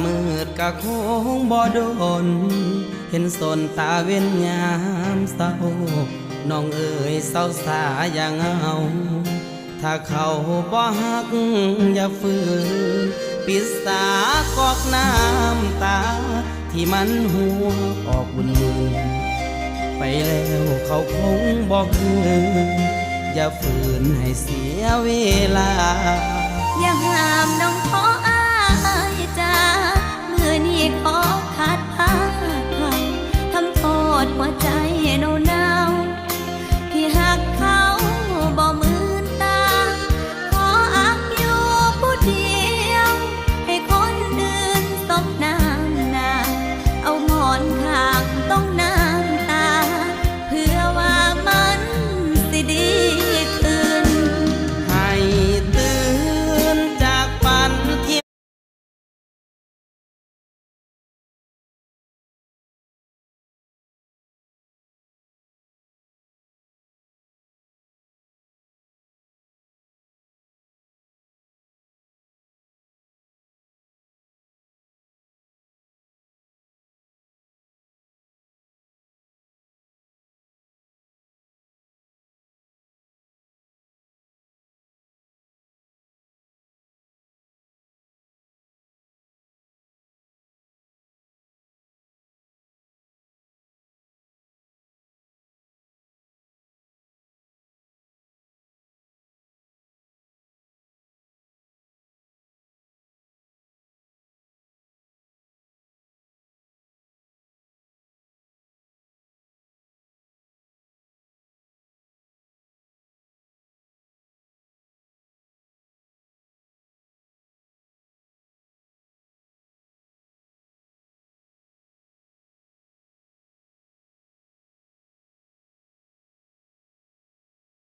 มืดกะคงบ่โดนเห็นสนตาเว้นยามเศร้าน้องเอ๋ยเศร้าสาอย่างเอาถ้าเขาบ่ฮักอย่าฝืนปิดสากอกน้ำตาที่มันหัวออกบุญมือไปแล้วเขาคงบอกคืนอย่าฝืนให้เสียเวลาอย่าห้ามน้อง